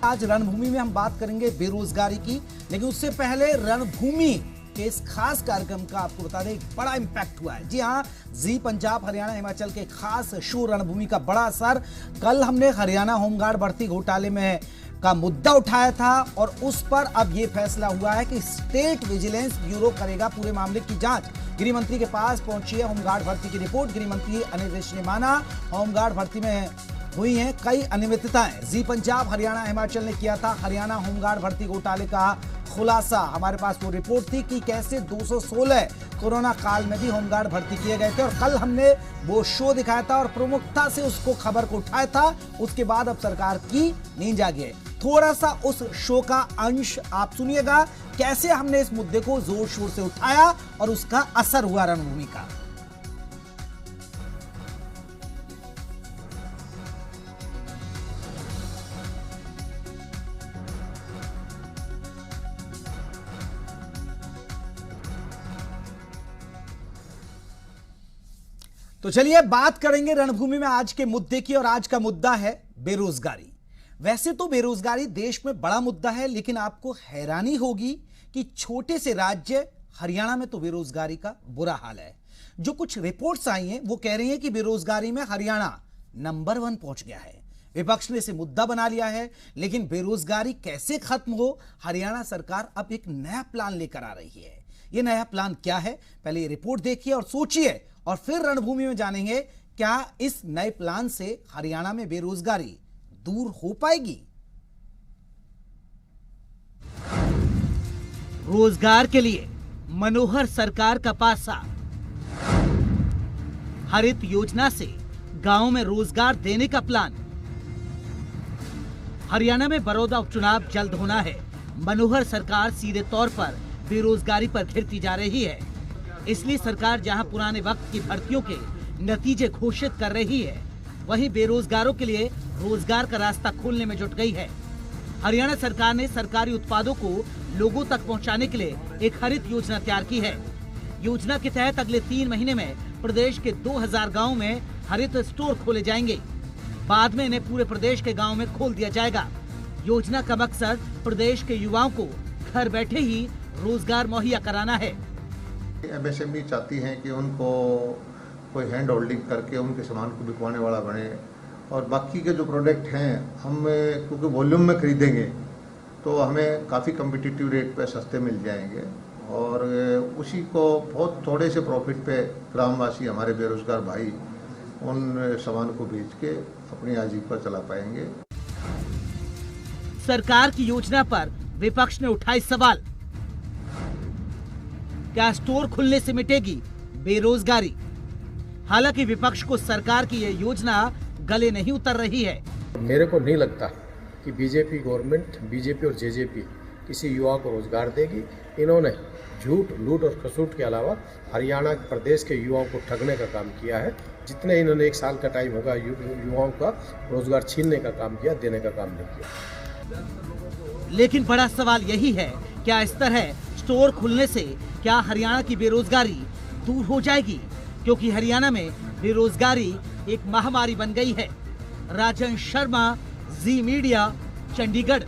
आज रणभूमि में हम बात करेंगे बेरोजगारी की, लेकिन उससे पहले रणभूमि के इस खास कार्यक्रम का आपको बता दें एक बड़ा इंपैक्ट हुआ है। जी हाँ, जी पंजाब हरियाणा हिमाचल के खास शो रणभूमि का बड़ा असर। कल हमने हरियाणा होमगार्ड भर्ती घोटाले में का मुद्दा उठाया था और उस पर अब यह फैसला हुआ है कि स्टेट विजिलेंस ब्यूरो करेगा पूरे मामले की जांच। गृह मंत्री के पास पहुंची है होमगार्ड भर्ती की रिपोर्ट। गृह मंत्री अनिल विज ने माना होमगार्ड भर्ती में हुई हैं कई अनियमितताएं। जी पंजाब हरियाणा हिमाचल ने किया था हरियाणा होमगार्ड भर्ती घोटाले का खुलासा। हमारे पास वो रिपोर्ट थी कि कैसे 216 कोरोना काल में भी होमगार्ड भर्ती किए गए थे और कल हमने वो शो दिखाया था और प्रमुखता से उसको खबर को उठाया था। उसके बाद अब सरकार की नींद जागी है। थोड़ा सा उस शो का अंश आप सुनिएगा, कैसे हमने इस मुद्दे को जोर शोर से उठाया और उसका असर हुआ रणभूमि का। तो चलिए बात करेंगे रणभूमि में आज के मुद्दे की, और आज का मुद्दा है बेरोजगारी। वैसे तो बेरोजगारी देश में बड़ा मुद्दा है, लेकिन आपको हैरानी होगी कि छोटे से राज्य हरियाणा में तो बेरोजगारी का बुरा हाल है। जो कुछ रिपोर्ट्स आई हैं वो कह रही हैं कि बेरोजगारी में हरियाणा नंबर 1 पहुंच गया है। विपक्ष ने इसे मुद्दा बना लिया है, लेकिन बेरोजगारी कैसे खत्म हो, हरियाणा सरकार अब एक नया प्लान लेकर आ रही है। यह नया प्लान क्या है, पहले ये रिपोर्ट देखिए और सोचिए, और फिर रणभूमि में जानेंगे क्या इस नए प्लान से हरियाणा में बेरोजगारी दूर हो पाएगी। रोजगार के लिए मनोहर सरकार का पासा। हरित योजना से गांव में रोजगार देने का प्लान। हरियाणा में बड़ौदा उपचुनाव जल्द होना है। मनोहर सरकार सीधे तौर पर बेरोजगारी पर घिरती जा रही है। इसलिए सरकार जहां पुराने वक्त की भर्तियों के नतीजे घोषित कर रही है, वहीं बेरोजगारों के लिए रोजगार का रास्ता खोलने में जुट गई है। हरियाणा सरकार ने सरकारी उत्पादों को लोगों तक पहुंचाने के लिए एक हरित योजना तैयार की है। योजना के तहत अगले 3 महीने में प्रदेश के 2000 गाँव में हरित स्टोर खोले जाएंगे। बाद में इन्हें पूरे प्रदेश के गाँव में खोल दिया जाएगा। योजना का मकसद प्रदेश के युवाओं को घर बैठे ही रोजगार मुहैया कराना है। एमएसएमई चाहती हैं कि उनको कोई हैंड होल्डिंग करके उनके सामान को बिकवाने वाला बने, और बाकी के जो प्रोडक्ट हैं हम क्योंकि वॉल्यूम में खरीदेंगे तो हमें काफ़ी कम्पिटिटिव रेट पे सस्ते मिल जाएंगे, और उसी को बहुत थोड़े से प्रॉफिट पे ग्रामवासी हमारे बेरोजगार भाई उन सामान को बेच के अपनी आजीविका चला पाएंगे। सरकार की योजना पर विपक्ष ने उठाए सवाल। क्या स्टोर खुलने से मिटेगी बेरोजगारी? हालांकि विपक्ष को सरकार की यह योजना गले नहीं उतर रही है। मेरे को नहीं लगता कि बीजेपी गवर्नमेंट, बीजेपी और जेजेपी किसी युवा को रोजगार देगी। इन्होंने झूठ, लूट और खसूट के अलावा हरियाणा प्रदेश के युवाओं को ठगने का काम किया है। जितने इन्होंने 1 साल का टाइम होगा युवाओं का रोजगार छीनने का काम किया, देने का काम नहीं किया। लेकिन बड़ा सवाल यही है, क्या इस तरह स्टोर खुलने से क्या हरियाणा की बेरोजगारी दूर हो जाएगी? क्योंकि हरियाणा में बेरोजगारी एक महामारी बन गई है। राजन शर्मा, जी मीडिया, चंडीगढ़।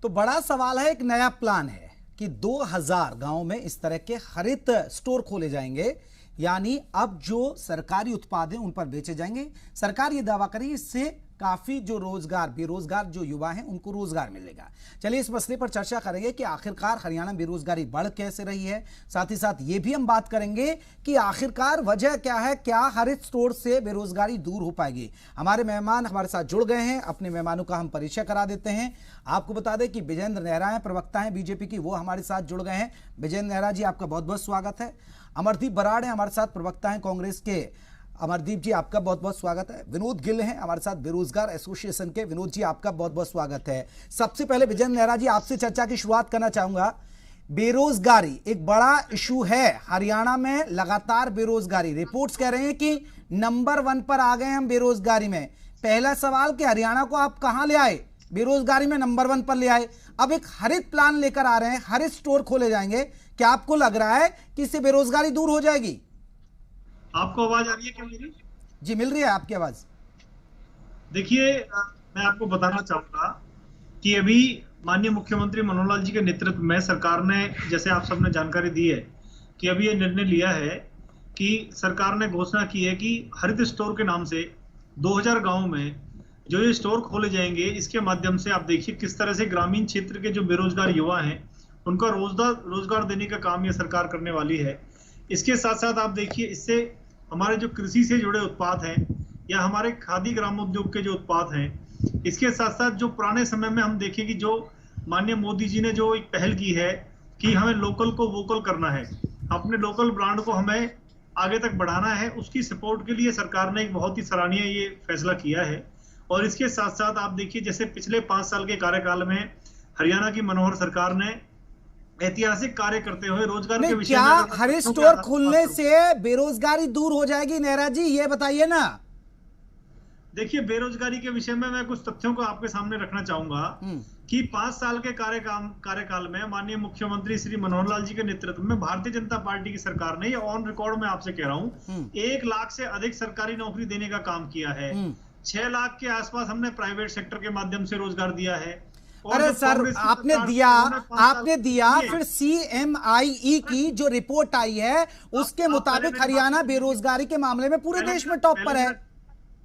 तो बड़ा सवाल है, एक नया प्लान है कि 2000 गांव में इस तरह के हरित स्टोर खोले जाएंगे, यानी अब जो सरकारी उत्पाद हैं उन पर बेचे जाएंगे। सरकार ये दावा करी इससे काफी जो रोजगार, बेरोजगार जो युवा हैं उनको रोजगार मिलेगा। चलिए इस मसले पर चर्चा करेंगे कि आखिरकार हरियाणा में बेरोजगारी बढ़ कैसे रही है। साथ ही साथ ये भी हम बात करेंगे कि आखिरकार वजह क्या है, क्या हरित स्टोर से बेरोजगारी दूर हो पाएगी। हमारे मेहमान हमारे साथ जुड़ गए हैं, अपने मेहमानों का हम परिचय करा देते हैं। आपको बता दें कि विजेंद्र नेहरा हैं, प्रवक्ता हैं बीजेपी की, वो हमारे साथ जुड़ गए हैं। विजेंद्र नेहरा जी, आपका बहुत बहुत स्वागत है। अमरदीप बराड़ हैं हमारे साथ, प्रवक्ता हैं कांग्रेस के। अमरदीप जी, आपका बहुत बहुत स्वागत है। विनोद गिल हैं हमारे साथ, बेरोजगार एसोसिएशन के। विनोद जी, आपका बहुत बहुत स्वागत है। सबसे पहले विजेंद्र नेहरा जी, आपसे चर्चा की शुरुआत करना चाहूंगा। बेरोजगारी एक बड़ा इशू है हरियाणा में, लगातार बेरोजगारी, रिपोर्ट्स कह रहे हैं कि नंबर 1 पर आ गए हम बेरोजगारी में। पहला सवाल कि हरियाणा को आप कहां ले आए, बेरोजगारी में नंबर 1 पर ले आए। अब एक हरित प्लान लेकर आ रहे हैं, हरित स्टोर खोले जाएंगे। क्या आपको लग रहा है कि इससे बेरोजगारी दूर हो जाएगी? आपको आवाज आ रही है क्या मेरी? जी मिल रही है आपकी आवाज। देखिए, मैं आपको बताना चाहूंगा कि अभी माननीय मुख्यमंत्री मनोहर लाल जी के नेतृत्व में सरकार ने, जैसे आप सबने जानकारी दी है, कि अभी ये निर्णय लिया है कि सरकार ने घोषणा की है कि हरित स्टोर के नाम से 2000 गांव में जो ये स्टोर खोले जाएंगे, इसके माध्यम से आप देखिए किस तरह से ग्रामीण क्षेत्र के जो बेरोजगार युवा हैं उनका रोजगार देने का काम ये सरकार करने वाली है। इसके साथ साथ आप देखिए, इससे हमारे जो कृषि से जुड़े उत्पाद हैं या हमारे खादी ग्रामोद्योग के जो उत्पाद हैं, इसके साथ साथ जो पुराने समय में हम देखें कि जो माननीय मोदी जी ने जो एक पहल की है कि हमें लोकल को वोकल करना है, अपने लोकल ब्रांड को हमें आगे तक बढ़ाना है, उसकी सपोर्ट के लिए सरकार ने एक बहुत ही सराहनीय ये फैसला किया है। और इसके साथ साथ आप देखिए, जैसे पिछले 5 साल के कार्यकाल में हरियाणा की मनोहर सरकार ने ऐतिहासिक कार्य करते हुए रोजगार के विषय क्या में हरित स्टोर खुलने से बेरोजगारी दूर हो जाएगी? नेहरा जी ये बताइए ना। देखिए, बेरोजगारी के विषय में मैं कुछ तथ्यों को आपके सामने रखना चाहूंगा कि 5 साल के कार्यकाल में माननीय मुख्यमंत्री श्री मनोहर लाल जी के नेतृत्व में भारतीय जनता पार्टी की सरकार ने, ये ऑन रिकॉर्ड में आपसे कह रहा हूँ, 1 लाख से अधिक सरकारी नौकरी देने का काम किया है। 6 लाख के आसपास हमने प्राइवेट सेक्टर के माध्यम से रोजगार दिया है। अरे सर, आपने दिया फिर CMIE की जो रिपोर्ट आई है उसके मुताबिक हरियाणा बेरोजगारी के मामले में पूरे देश में टॉप पर है।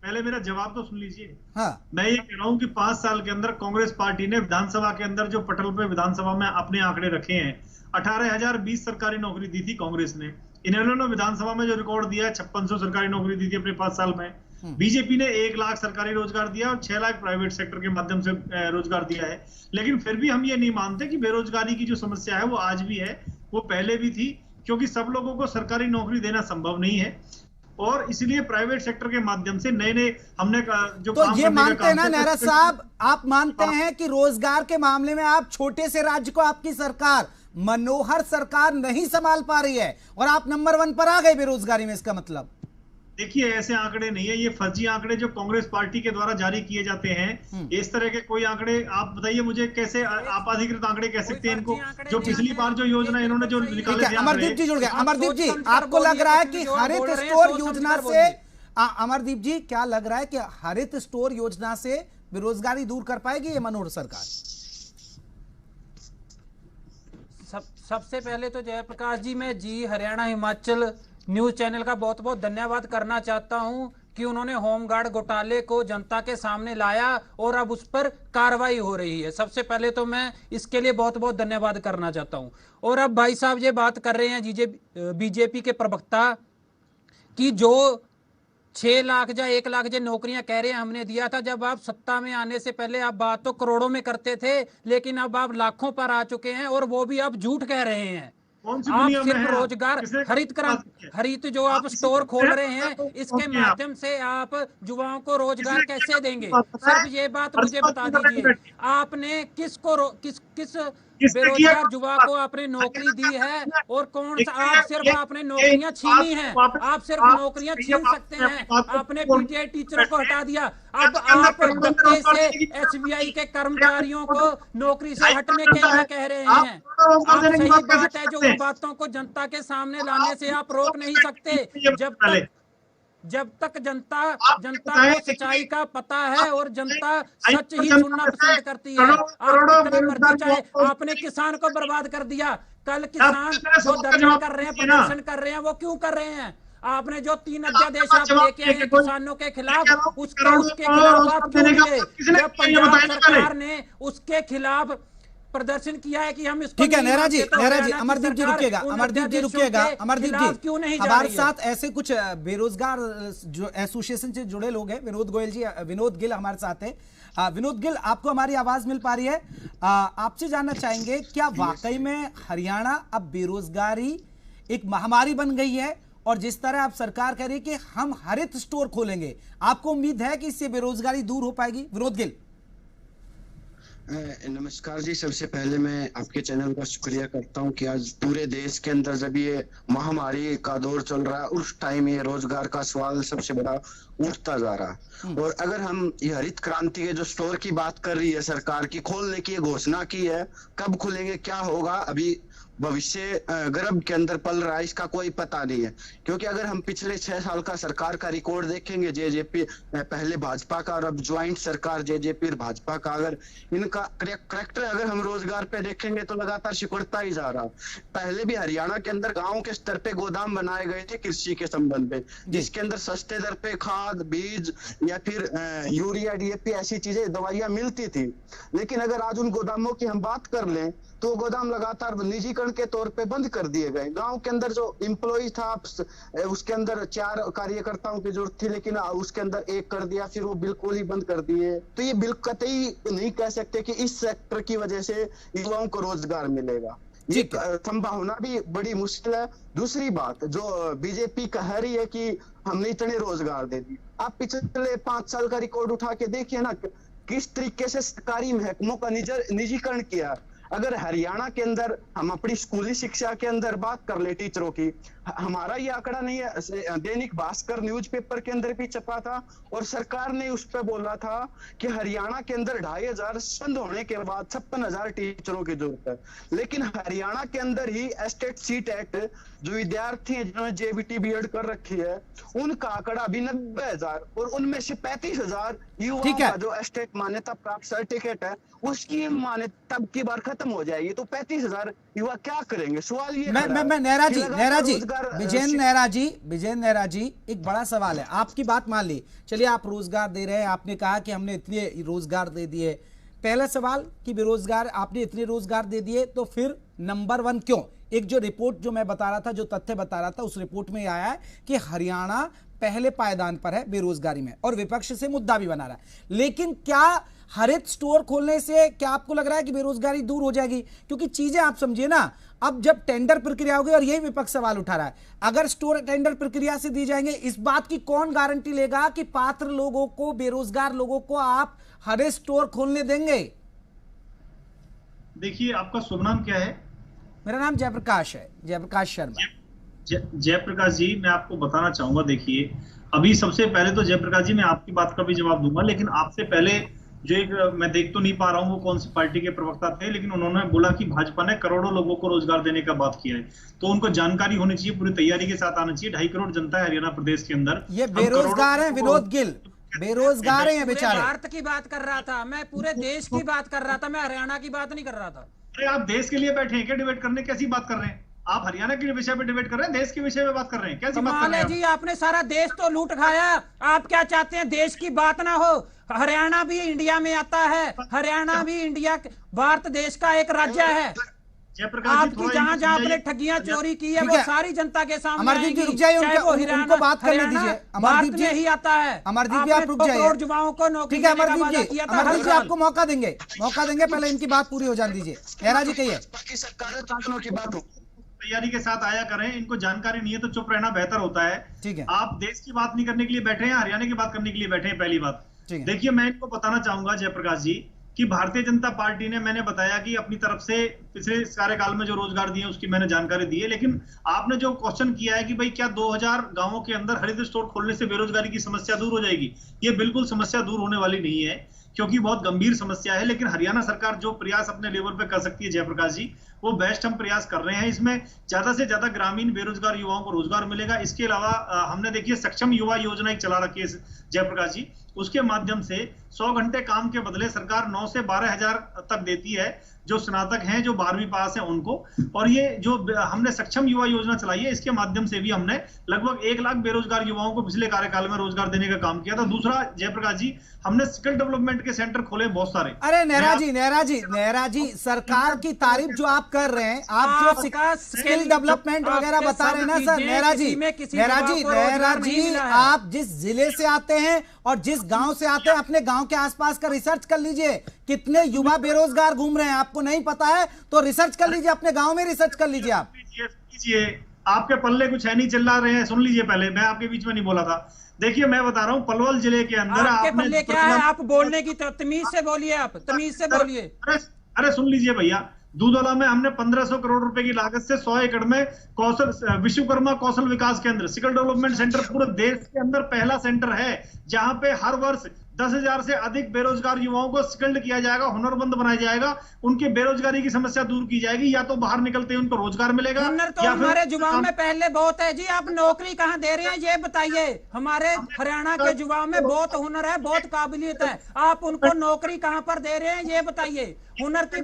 पहले मेरा जवाब तो सुन लीजिए। हाँ। मैं ये कह रहा हूं कि 5 साल के अंदर कांग्रेस पार्टी ने विधानसभा के अंदर जो पटल पे विधानसभा में अपने आंकड़े रखे हैं, 18,020 सरकारी नौकरी दी थी कांग्रेस ने। इन्होंने विधानसभा में जो रिकॉर्ड दिया है 5600 सरकारी नौकरी दी थी अपने 5 साल में। बीजेपी ने 1 लाख सरकारी रोजगार दिया और 6 लाख प्राइवेट सेक्टर के माध्यम से रोजगार दिया है। लेकिन फिर भी हम ये नहीं मानते कि बेरोजगारी की जो समस्या है वो आज भी है, वो पहले भी थी, क्योंकि सब लोगों को सरकारी नौकरी देना संभव नहीं है और इसलिए प्राइवेट सेक्टर के माध्यम से नए हमने जो तो ये मानते हैं ना नेहरा साहब, आप मानते हैं कि रोजगार के मामले में आप छोटे से राज्य को आपकी सरकार मनोहर सरकार नहीं संभाल पा रही है और आप नंबर 1 पर आ गए बेरोजगारी में? इसका मतलब देखिए, ऐसे आंकड़े नहीं है, ये फर्जी आंकड़े जो कांग्रेस पार्टी के द्वारा जारी किए जाते हैं, इस तरह के कोई आंकड़े आप बताइए मुझे, कैसे आप अधिकृत आंकड़े कह सकते हैं इनको? जो पिछली बार जो योजना इन्होंने जो निकाले थे। अमरदीप जी जुड़ गए। अमरदीप जी, आपको लग रहा है कि हरित स्टोर योजना से, अमरदीप जी क्या लग रहा है कि हरित स्टोर योजना से बेरोजगारी दूर कर पाएगी ये मनोहर सरकार? सबसे पहले तो जयप्रकाश जी, मैं जी हरियाणा हिमाचल न्यूज चैनल का बहुत बहुत धन्यवाद करना चाहता हूं कि उन्होंने होमगार्ड घोटाले को जनता के सामने लाया और अब उस पर कार्रवाई हो रही है। सबसे पहले तो मैं इसके लिए बहुत बहुत धन्यवाद करना चाहता हूं। और अब भाई साहब ये बात कर रहे हैं बीजेपी के प्रवक्ता कि जो 6 लाख या 1 लाख जो नौकरियां कह रहे हैं हमने दिया था, जब आप सत्ता में आने से पहले आप बात तो करोड़ों में करते थे, लेकिन अब आप लाखों पर आ चुके हैं और वो भी आप झूठ कह रहे हैं। आप सिर्फ रोजगार हरित जो आप स्टोर खोल रहे हैं, इसके माध्यम से आप युवाओं को रोजगार कैसे देंगे? सिर्फ ये बात मुझे बता दीजिए, आपने किस बेरोजगार युवा को आपने नौकरी दी है और कौन सा? आप सिर्फ आपने नौकरियां छीनी हैं, आप सिर्फ नौकरियां छीन सकते हैं। आपने PTI टीचरों को हटा दिया, अब आप धक्के से SBI के कर्मचारियों को नौकरी से हटने के लिए कह रहे हैं। आप सही बात है, जो उन बातों को जनता के सामने लाने से आप रोक नहीं सकते जब तक जनता को सच्चाई का पता है और जनता सच ही सुनना पसंद करती है। आप कितनी मर्जी चाहे, आपने किसान को बर्बाद कर दिया। कल किसान जो धरना कर रहे हैं, प्रदर्शन कर रहे हैं, वो क्यों कर रहे हैं? आपने जो 3 अध्यादेश आप लेके आए किसानों के खिलाफ, उसके खिलाफ आप क्यों गए? जब पंजाब सरकार ने उसके खिलाफ प्रदर्शन किया है कि हम इसको, ठीक है नेहरा जी, अमरदीप जी रुकिएगा, अमरदीप जी हमारे साथ ऐसे कुछ बेरोजगार जो एसोसिएशन से जुड़े लोग हैं। विनोद गिल हमारे साथ हैं। विनोद गिल, आपको हमारी आवाज मिल पा रही है? आपसे जानना चाहेंगे, क्या वाकई में हरियाणा अब बेरोजगारी एक महामारी बन गई है? और जिस तरह आप सरकार कह रही है कि हम हरित स्टोर खोलेंगे, आपको उम्मीद है कि इससे बेरोजगारी दूर हो पाएगी? विनोद गिल। नमस्कार जी, सबसे पहले मैं आपके चैनल का शुक्रिया करता हूं कि आज पूरे देश के अंदर जब ये महामारी का दौर चल रहा है, उस टाइम ये रोजगार का सवाल सबसे बड़ा उठता जा रहा है। और अगर हम ये हरित क्रांति के जो स्टोर की बात कर रही है सरकार की, खोलने की घोषणा की है, कब खुलेंगे, क्या होगा, अभी भविष्य गर्भ के अंदर पल रहा है इसका कोई पता नहीं है। क्योंकि अगर हम पिछले 6 साल का सरकार का रिकॉर्ड देखेंगे, जेजेपी पहले भाजपा का और अब ज्वाइंट सरकार जेजेपी और भाजपा का, अगर इनका करेक्टर अगर हम रोजगार पे देखेंगे तो लगातार सिकुड़ता ही जा रहा। पहले भी हरियाणा के अंदर गाँव के स्तर पे गोदाम बनाए गए थे कृषि के संबंध में, जिसके अंदर सस्ते दर पे खाद, बीज या फिर यूरिया, डीएपी ऐसी चीजें, दवाइयां मिलती थी। लेकिन अगर आज उन गोदामों की हम बात कर लें तो गोदाम लगातार निजीकरण के तौर पे बंद कर दिए गए। गांव के अंदर जो एम्प्लॉय था उसके अंदर 4 कार्यकर्ताओं की जरूरत थी, लेकिन उसके अंदर 1 कर दिया, फिर वो बिल्कुल ही बंद कर दिए। तो ये बिल्कुल कतई नहीं कह सकते कि इस सेक्टर की वजह से युवाओं को रोजगार मिलेगा, ये संभावना भी बड़ी मुश्किल है। दूसरी बात जो बीजेपी कह रही है कि हमने इतने रोजगार दे दिए, आप पिछले 5 साल का रिकॉर्ड उठा के देखिए ना, किस तरीके से सरकारी महकमों का निजीकरण किया। अगर हरियाणा के अंदर हम अपनी स्कूली शिक्षा के अंदर बात कर ले टीचरों की, हमारा ये आंकड़ा नहीं है, दैनिक भास्कर न्यूज़पेपर के अंदर भी छपा था और सरकार ने उस पर बोला था कि हरियाणा के अंदर 2500 बंद होने के बाद 56,000 टीचरों की जरूरत है। लेकिन हरियाणा के अंदर ही एस्टेट सीट एक्ट, जो विद्यार्थी हैं जिन्होंने जेबीटी बीएड कर रखी है, उनका आंकड़ा अभी 90,000 और उनमें से 35,000 युवाओं का जो एस्टेट मान्यता प्राप्त सर्टिफिकेट है उसकी मान्यता अब की बार खत्म हो जाएगी। तो 35,000 युवा क्या करेंगे? सवाल ये मैं नेहरा जी विजय नेहरा जी एक बड़ा सवाल है। आपकी बात मान ली, चलिए आप रोजगार दे रहे हैं, आपने कहा कि हमने इतने रोजगार दे दिए। पहला सवाल कि बेरोजगार आपने इतने रोजगार दे दिए तो फिर नंबर 1 क्यों? एक जो रिपोर्ट जो मैं बता रहा था, जो तथ्य बता रहा था, उस रिपोर्ट में आया है कि हरियाणा पहले पायदान पर है बेरोजगारी में और विपक्ष से मुद्दा भी बना रहा है। लेकिन क्या हरित स्टोर खोलने से क्या आपको लग रहा है कि बेरोजगारी दूर हो जाएगी? क्योंकि चीजें आप समझिए ना, अब जब टेंडर प्रक्रिया होगी, और यही विपक्ष सवाल उठा रहा है, अगर स्टोर टेंडर प्रक्रिया से दी जाएंगे, इस बात की कौन गारंटी लेगा कि पात्र लोगों को, बेरोजगार लोगों को आप हरित स्टोर खोलने देंगे? देखिए, आपका शुभ नाम क्या है? मेरा नाम जयप्रकाश है, जयप्रकाश शर्मा। जयप्रकाश जी, मैं आपको बताना चाहूंगा, देखिए अभी सबसे पहले तो जयप्रकाश जी मैं आपकी बात का भी जवाब दूंगा, लेकिन आपसे पहले जो एक मैं देख तो नहीं पा रहा हूं वो कौन सी पार्टी के प्रवक्ता थे, लेकिन उन्होंने बोला कि भाजपा ने करोड़ों लोगों को रोजगार देने का बात किया है। तो उनको जानकारी होनी चाहिए, पूरी तैयारी के साथ आना चाहिए। 2.5 करोड़ जनता है हरियाणा प्रदेश के अंदर। ये बेरोजगार है विनोद गिल, बेरोजगार है बेचारे। भारत की बात कर रहा था मैं, पूरे देश की बात कर रहा था मैं, हरियाणा की बात नहीं कर रहा था। अरे आप देश के लिए बैठे हैं क्या डिबेट करने? कैसी बात कर रहे हैं आप? हरियाणा के विषय पे डिबेट कर रहे हैं, देश के विषय में बात कर रहे हैं? कैसी बात कर रहे हैं जी? आपने सारा देश तो लूट खाया, आप क्या चाहते हैं देश की बात ना हो? हरियाणा भी इंडिया में आता है, हरियाणा भी इंडिया भारत देश का एक राज्य है। आपकी जहां जहां आपने ठगियां चोरी की है वो सारी जनता के सामने अमरदीप जी रुक जाइए, उनको बात करने दीजिए। अमरदीप जी ही आता है। अमरदीप जी आप रुक जाइए, युवाओं को नौकरी। ठीक है अमरदीप जी आपको मौका देंगे, पहले इनकी बात पूरी हो जाने दीजिए। नेहरा जी कहिए। की बात हो, तैयारी के साथ आया करें, इनको जानकारी नहीं है तो चुप रहना बेहतर होता है। ठीक है, आप देश की बात नहीं करने के लिए बैठे हैं, हरियाणा की बात करने के लिए बैठे हैं। पहली बात देखिए, मैं इनको बताना चाहूंगा जयप्रकाश जी कि भारतीय जनता पार्टी ने, मैंने बताया कि अपनी तरफ से पिछले कार्यकाल में जो रोजगार दिए उसकी मैंने जानकारी दी है। लेकिन आपने जो क्वेश्चन किया है कि भाई क्या 2000 गांवों के अंदर हरित स्टोर खोलने से बेरोजगारी की समस्या दूर हो जाएगी, ये बिल्कुल समस्या दूर होने वाली नहीं है, क्योंकि बहुत गंभीर समस्या है। लेकिन हरियाणा सरकार जो प्रयास अपने लेवल पे कर सकती है जयप्रकाश जी, वो बेस्ट हम प्रयास कर रहे हैं। इसमें ज्यादा से ज्यादा ग्रामीण बेरोजगार युवाओं को रोजगार मिलेगा। इसके अलावा हमने देखिए सक्षम युवा योजना एक चला रखी है जयप्रकाश जी, उसके माध्यम से 100 घंटे काम के बदले सरकार 9 से 12 हजार तक देती है जो स्नातक हैं, जो 12वीं पास हैं उनको। और ये जो हमने सक्षम युवा योजना चलाई है, इसके माध्यम से भी हमने लगभग 1 लाख बेरोजगार युवाओं को पिछले कार्यकाल में रोजगार देने का काम किया था। दूसरा जयप्रकाश जी, हमने स्किल डेवलपमेंट के सेंटर खोले बहुत सारे। अरे नेहरा जी सरकार की तारीफ जो आप कर रहे हैं, आप जो स्किल डेवलपमेंट वगैरह बता रहे हैं ना सर, नेहरा जी आप जिस जिले से आते हैं और जिस गांव से आते हैं, अपने गांव के आसपास का रिसर्च कर लीजिए, कितने युवा बेरोजगार घूम रहे हैं। आपको नहीं पता है तो रिसर्च कर लीजिए, अपने गांव में रिसर्च कर लीजिए। आप आपके पल्ले कुछ है नहीं, चिल्ला रहे हैं, सुन लीजिए पहले, मैं आपके बीच में नहीं बोला था। देखिए मैं बता रहा हूँ, पलवल जिले के अंदर आपके पल्ले क्या है? आप बोलने की तमीज से बोलिए, आप तमीज से बोलिए। अरे सुन लीजिए भैया, दूधौला में हमने 1500 करोड़ रुपए की लागत से 100 एकड़ में कौशल विश्वकर्मा कौशल विकास केंद्र, स्किल डेवलपमेंट सेंटर पूरे देश के अंदर पहला सेंटर है, जहां पे हर वर्ष 10,000 से अधिक बेरोजगार युवाओं को स्किल्ड किया जाएगा, हुनरमंद बनाया जाएगा, उनके बेरोजगारी की समस्या दूर की जाएगी। या तो बाहर निकलते ही उनको रोजगार मिलेगा, हुनर तो हमारे युवाओं में पहले बहुत है जी, आप नौकरी कहाँ दे रहे हैं ये बताइए। हमारे हरियाणा के युवाओं में बहुत हुनर है, बहुत काबिलियत है, आप उनको नौकरी कहाँ पर दे रहे हैं ये बताइए। हुनर की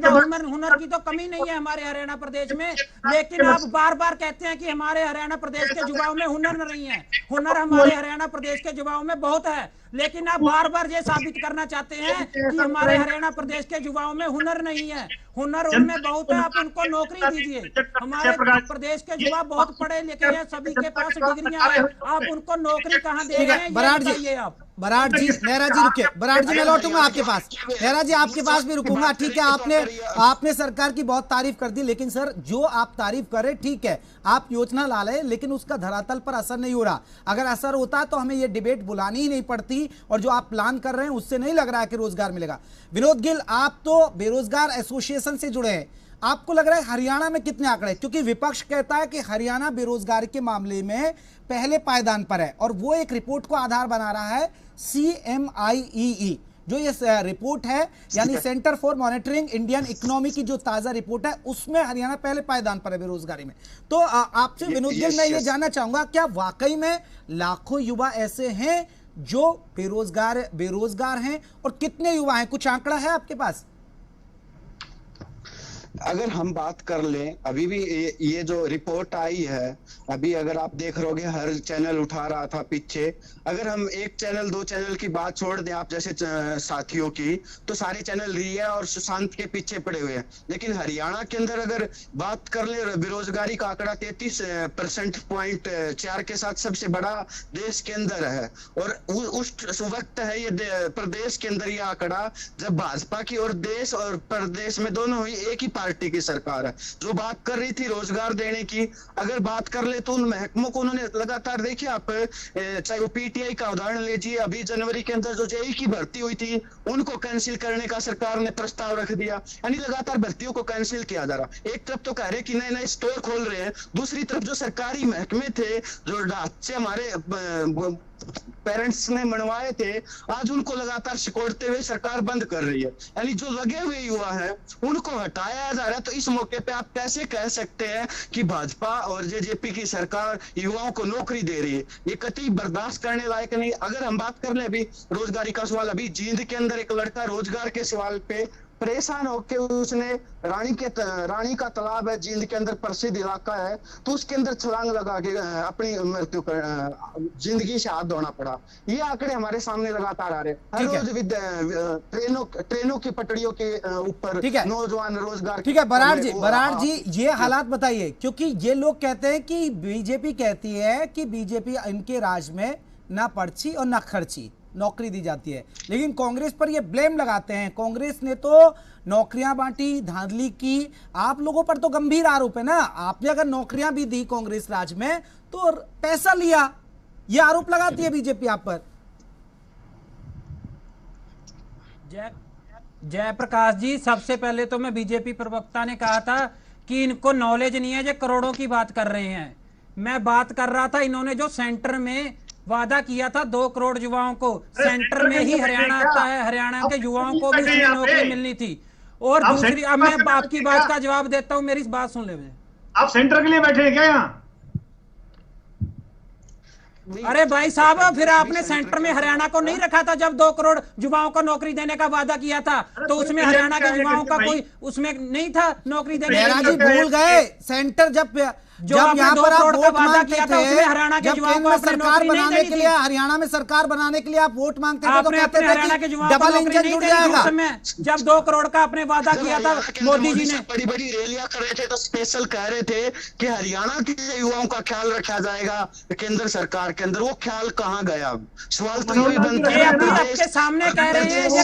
तो कमी नहीं है हमारे हरियाणा प्रदेश में, लेकिन आप बार बार कहते हैं कि हमारे हरियाणा प्रदेश के युवाओं में हुनर नहीं है। हुनर हमारे हरियाणा प्रदेश के युवाओं में बहुत है, लेकिन आप बार बार ये साबित करना चाहते हैं कि हमारे हरियाणा प्रदेश के युवाओं में हुनर नहीं है। हुनर उनमें बहुत है, आप उनको नौकरी दीजिए। हमारे प्रदेश के युवा बहुत पढ़े लिखे हैं, सभी के पास डिग्रियां हैं, आप उनको नौकरी कहाँ दे रहे हैं बराड़ जी, बताइए आप। बराड़ जी, नेहरा जी रुकिए, बराड़ जी मैं लौटूंगा आपके पास, नेहरा जी आपके पास भी रुकूंगा। ठीक है, आपने सरकार की बहुत तारीफ कर दी, लेकिन सर जो आप तारीफ कर रहे ठीक है, आप योजना ला रहे, लेकिन उसका धरातल पर असर नहीं हो रहा। अगर असर होता तो हमें ये डिबेट बुलानी ही नहीं पड़ती, और जो आप प्लान कर रहे हैं उससे नहीं लग रहा है कि रोजगार मिलेगा। विनोद गिल, आप तो बेरोजगार एसोसिएशन से जुड़े हैं, आपको लग रहा है हरियाणा में कितने आंकड़े? क्योंकि विपक्ष कहता है कि हरियाणा बेरोजगारी के मामले में पहले पायदान पर है, और वो एक रिपोर्ट को आधार बना रहा है CMIEE, जो ये रिपोर्ट है यानी centre for monitoring Indian economy की जो ताजा रिपोर्ट है, उसमें हरियाणा पहले पायदान पर है बेरोजगारी में। तो आपसे विनोद गिल मैं ये जानना चाहूंगा, क्या वाकई में लाखों युवा ऐसे हैं जो बेरोजगार हैं, और कितने युवा हैं? कुछ आंकड़ा है आपके पास? अगर हम बात कर लें, अभी भी ये जो रिपोर्ट आई है, अभी अगर आप देख रहोगे हर चैनल उठा रहा था पीछे, अगर हम एक चैनल दो चैनल की बात छोड़ दें आप जैसे साथियों की, तो सारे चैनल रिया और सुशांत के पीछे पड़े हुए हैं। लेकिन हरियाणा के अंदर अगर बात कर ले, बेरोजगारी का आंकड़ा 33.4 के साथ सबसे बड़ा देश के अंदर है। और उस वक्त है ये प्रदेश के अंदर ये आंकड़ा जब भाजपा की और देश और प्रदेश में दोनों ही एक ही पार्टी की सरकार है, जो बात कर रही थी रोजगार देने की। अगर बात कर ले तो उन महकमों को उन्होंने लगातार, देखिए आप चाहे वो PTI का उदाहरण लीजिए, अभी जनवरी के अंदर जो JEE की भर्ती हुई थी उनको कैंसिल करने का सरकार ने प्रस्ताव रख दिया, यानी लगातार भर्तियों को कैंसिल किया जा रहा। एक तरफ तो कह रहे कि नए नए स्टोर खोल रहे हैं, दूसरी तरफ जो सरकारी महकमे थे जो ढांचे हमारे पेरेंट्स ने बनवाए थे, आज उनको लगातार सिकोड़ते हुए सरकार बंद कर रही है, यानी जो लगे हुए युवा हैं उनको हटाया जा रहा है। तो इस मौके पे आप कैसे कह सकते हैं कि भाजपा और JJP की सरकार युवाओं को नौकरी दे रही है? ये कतई बर्दाश्त करने लायक नहीं। अगर हम बात कर ले अभी रोजगारी का सवाल, अभी जींद के अंदर एक लड़का रोजगार के सवाल पे परेशान होकर उसने रानी का तालाब है जींद के अंदर, प्रसिद्ध इलाका है, तो उसके अंदर छलांग लगा के अपनी मृत्यु जिंदगी से हाथ धोना पड़ा। ये आंकड़े हमारे सामने लगातार आ रहे हैं। हर रोज ट्रेनों की पटरियों के ऊपर नौजवान रोजगार। ठीक है, बराड़ जी ये हालात बताइए, क्योंकि ये लोग कहते हैं कि बीजेपी कहती है कि बीजेपी इनके राज में ना पर्ची और ना खर्ची नौकरी दी जाती है, लेकिन कांग्रेस पर ये ब्लेम लगाते हैं। कांग्रेस ने तो नौकरियां बांटी, धांधली की, आप लोगों पर तो गंभीर आरोप है ना, आपने अगर नौकरियां भी दी कांग्रेस राज में तो पैसा लिया, ये आरोप लगाती है बीजेपी आप पर। जयप्रकाश जी, सबसे पहले तो मैं बीजेपी प्रवक्ता ने कहा था कि इनको नॉलेज नहीं है, जो करोड़ों की बात कर रहे हैं। मैं बात कर रहा था इन्होंने जो सेंटर में वादा किया था 2 करोड़ युवाओं को, सेंटर में ही हरियाणा आता है, हरियाणा के युवाओं को भी उसमें नौकरी मिलनी थी। और दूसरी, अब मैं आपकी बात का जवाब देता हूं, मेरी बात सुन ले। आप सेंटर के लिए बैठे हैं क्या यहाँ? अरे भाई साहब, फिर आपने सेंटर में हरियाणा को नहीं रखा था जब 2 करोड़ युवाओं को नौकरी देने का वादा किया था, तो उसमें हरियाणा के युवाओं का कोई उसमें नहीं था नौकरी देने का? भूल गए सेंटर जब यहाँ पर आप वोट मांगते थे, जब केंद्र में सरकार बनाने के लिए, हरियाणा में सरकार बनाने के लिए आप वोट मांगते थे तो कहते थे कि डबल इंजन जुड़ जाएगा। जब 2 करोड़ का आपने वादा किया था मोदी जी ने, बड़ी बड़ी रैलियां कर रहे थे तो स्पेशल कह रहे थे कि हरियाणा के युवाओं का ख्याल रखा जाएगा केंद्र सरकार के अंदर। वो ख्याल कहाँ गया? सवाल तो ये बनता है। आपके सामने कह रहे हैं, ये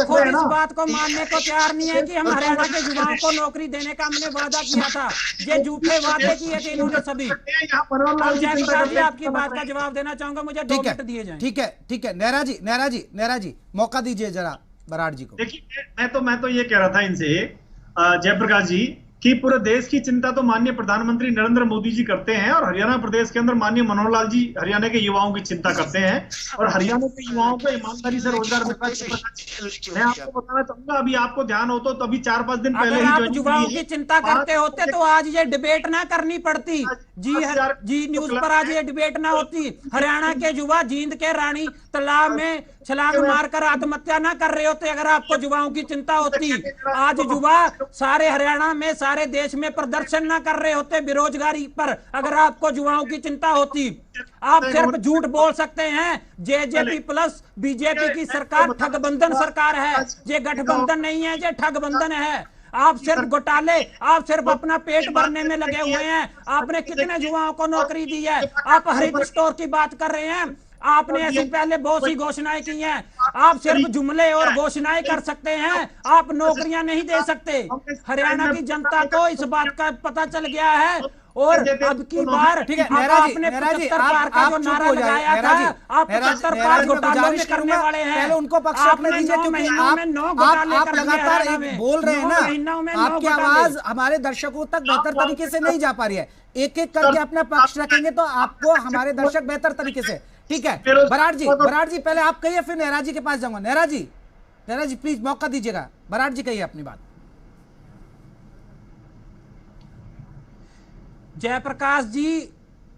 खुद इस बात को मानने को तैयार नहीं है कि हम हरियाणा के युवाओं को नौकरी देने का हमने वादा किया था। ये झूठे वादे किए थे इन्होंने सभी। जयप्रकाश जी, आपकी बात का जवाब देना चाहूंगा, मुझे 2 मिनट दिए जाएं। ठीक है, नेहरा जी मौका दीजिए जरा बराड़ जी को। देखिए, मैं तो ये कह रहा था इनसे, जयप्रकाश जी, कि पूरे देश की चिंता तो माननीय प्रधानमंत्री नरेंद्र मोदी जी करते हैं, और हरियाणा प्रदेश के अंदर माननीय मनोहर लाल जी हरियाणा के युवाओं की चिंता करते हैं, और हरियाणा के युवाओं को ईमानदारी से रोजगार मिलना चाहिए। मैं आपको बताना चाहूंगा, अभी आपको ध्यान हो तो अभी 4-5 दिन पहले अगर ही आप ज्वाइनिंग युवाओं की की है। चिंता करते होते तो आज ये डिबेट ना करनी पड़ती, जी न्यूज पर आज ये डिबेट ना होती। हरियाणा के युवा जींद के रानी तालाब में छलांग मारकर आत्महत्या ना कर रहे होते अगर आपको युवाओं की चिंता होती। आज युवा सारे हरियाणा में, सारे देश में प्रदर्शन ना कर रहे होते बेरोजगारी पर अगर आपको युवाओं की चिंता होती। आप सिर्फ झूठ बोल सकते हैं। जेजेपी प्लस बीजेपी की सरकार ठगबंधन सरकार है, ये गठबंधन नहीं है, ये ठगबंधन है। आप सिर्फ घोटाले, आप सिर्फ अपना पेट भरने में लगे हुए हैं। आपने कितने युवाओं को नौकरी दी है? आप हरित स्टोर की बात कर रहे हैं, आपने ऐसे पहले बहुत सी घोषणाएं की हैं। आप सिर्फ जुमले और घोषणाएं कर सकते हैं, आप नौकरियां नहीं दे सकते। हरियाणा की जनता को इस बात का पता चल गया है। और अब की बार ठीक है, आपने 75 पार का जो नारा लगाया था, आप 75 पार घोटालों में करने वाले हैं। पहले उनको पक्ष रखने दीजिए, क्योंकि आप लगातार एक बोल रहे हैं ना, आपकी आवाज हमारे दर्शकों तक बेहतर तरीके से नहीं जा पा रही है। एक एक करके अपना पक्ष रखेंगे तो आपको हमारे दर्शक बेहतर तरीके से, ठीक है। बराड़ जी पहले आप कहिए, फिर नेहरा जी के पास जाऊंगा। नेहरा जी प्लीज मौका दीजिएगा। बराड़ जी कहिए अपनी बात। जयप्रकाश जी,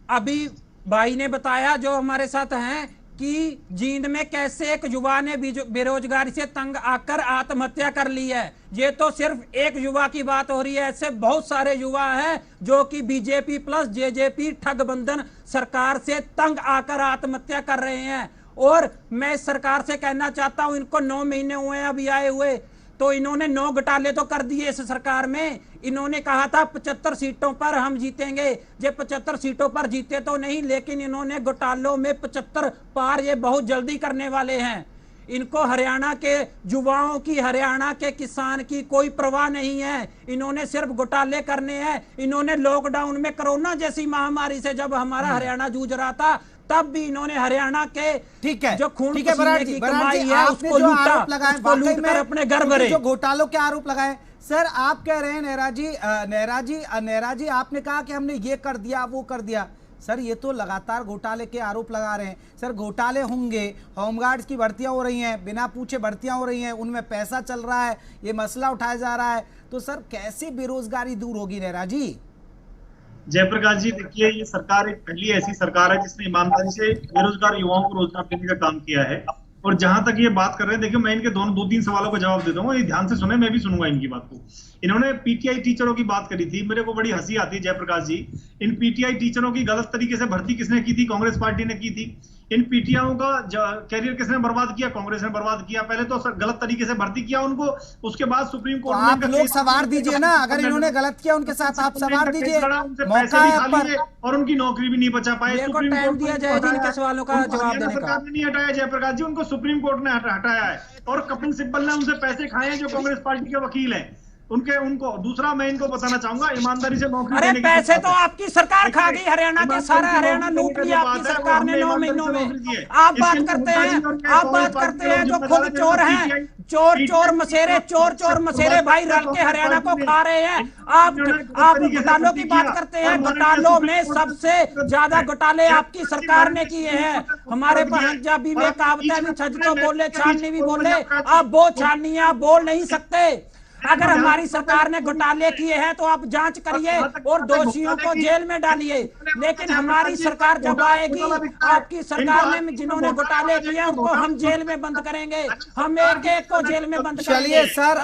अभी भाई ने बताया जो हमारे साथ हैं कि जींद में कैसे एक युवा ने बेरोजगारी से तंग आकर आत्महत्या कर ली है। ये तो सिर्फ एक युवा की बात हो रही है, ऐसे बहुत सारे युवा हैं जो कि बीजेपी प्लस जेजेपी ठगबंधन सरकार से तंग आकर आत्महत्या कर रहे हैं। और मैं सरकार से कहना चाहता हूं, इनको 9 महीने हुए हैं अभी आए हुए, तो इन्होंने 9 घोटाले तो कर दिए इस सरकार में। इन्होंने कहा था 75 सीटों पर हम जीतेंगे, ये 75 सीटों पर जीते तो नहीं, लेकिन इन्होंने घोटालों में 75 पार ये बहुत जल्दी करने वाले हैं। इनको हरियाणा के युवाओं की, हरियाणा के किसान की कोई परवाह नहीं है। इन्होंने सिर्फ घोटाले करने हैं। इन्होंने लॉकडाउन में, कोरोना जैसी महामारी से जब हमारा हरियाणा जूझ रहा था, तब भी इन्होंने हरियाणा के ठीक है जो खून ठीक है बराड़ जी, उसको लूटा, उसको लूट कर अपने घर भरे। जो घोटालों के आरोप लगाए सर, आप कह रहे हैं नेहरा जी आपने कहा कि हमने ये कर दिया वो कर दिया। सर ये तो लगातार घोटाले के आरोप लगा रहे हैं। सर घोटाले होंगे, होमगार्ड्स की भर्तियां हो रही हैं, बिना पूछे भर्तियां हो रही हैं, उनमें पैसा चल रहा है, ये मसला उठाया जा रहा है, तो सर कैसे बेरोजगारी दूर होगी नेहरा जी? जयप्रकाश जी, देखिए ये सरकार एक पहली ऐसी सरकार है जिसने ईमानदारी से बेरोजगार युवाओं को रोजगार देने का काम किया है। और जहां तक ये बात कर रहे हैं, देखिए मैं इनके 2-3 सवालों का जवाब देता हूँ, ये ध्यान से सुने, मैं भी सुनूंगा इनकी बात को। इन्होंने पीटीआई टीचरों की बात करी थी, मेरे को बड़ी हंसी आती है जयप्रकाश जी। इन पीटीआई टीचरों की गलत तरीके से भर्ती किसने की थी? कांग्रेस पार्टी ने की थी। इन पीटीआईओं का कैरियर किसने बर्बाद किया? कांग्रेस ने बर्बाद किया। पहले तो गलत तरीके से भर्ती किया उनको, उसके बाद सुप्रीम कोर्ट में आप लोग सवार दीजिए ना, अगर इन्होंने गलत किया उनके साथ आप सवार दीजिए, मौका है पर। और उनकी नौकरी भी नहीं बचा पाए। सुप्रीम कोर्ट दिया जाए जिनके सवालों का जवाब देने का। सरकार ने नहीं हटाया जयप्रकाश जी, उनको सुप्रीम कोर्ट ने हटाया है। और कपिल सिब्बल ने उनसे पैसे खाए हैं जो कांग्रेस पार्टी के वकील हैं उनको। दूसरा मैं इनको बताना चाहूंगा, ईमानदारी से नौकरी अरे देने की पैसे तो आपकी सरकार खा गई, हरियाणा के सारा हरियाणा लूट लिया आपकी सरकार ने 9 महीनों में। आप बात करते हैं जो खुद चोर हैं, चोर मसेरे भाई रल के हरियाणा को खा रहे हैं। आप घोटालों की बात करते हैं, घोटालों में सबसे ज्यादा घोटाले आपकी सरकार ने किए हैं। हमारे पंजाबी में कहावत है, छज तो बोले छाननी भी बोले, आप वो छाननी आप बोल नहीं सकते। अगर हमारी सरकार ने घोटाले किए हैं तो आप जांच करिए और दोषियों को जेल में डालिए। लेकिन हमारी सरकार जब आएगी, आपकी सरकार ने जिन्होंने घोटाले किए उनको हम जेल में बंद करेंगे, हम एक को जेल में बंद करेंगे। चलिए सर,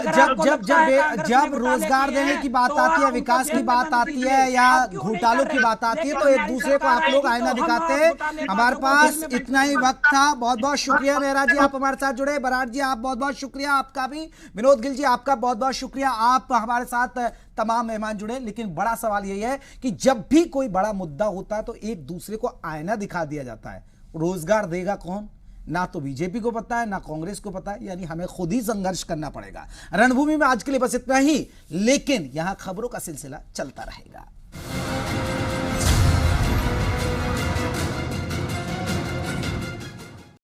जब रोजगार देने की बात आती है, विकास की बात आती है या घोटालों की बात आती है, तो एक दूसरे को आप लोग आईना दिखाते हैं। हमारे पास इतना ही वक्त था। बहुत बहुत शुक्रिया नेहरा जी, आप हमारे साथ जुड़े। बराड़ जी आप बहुत बहुत शुक्रिया आपका भी। विनोद गिल जी आपका बहुत बहुत शुक्रिया, आप हमारे साथ तमाम मेहमान जुड़े। लेकिन बड़ा सवाल यही है कि जब भी कोई बड़ा मुद्दा होता है तो एक दूसरे को आईना दिखा दिया जाता है। रोजगार देगा कौन? ना तो बीजेपी को पता है, ना कांग्रेस को पता है, यानी हमें खुद ही संघर्ष करना पड़ेगा। रणभूमि में आज के लिए बस इतना ही, लेकिन यहां खबरों का सिलसिला चलता रहेगा।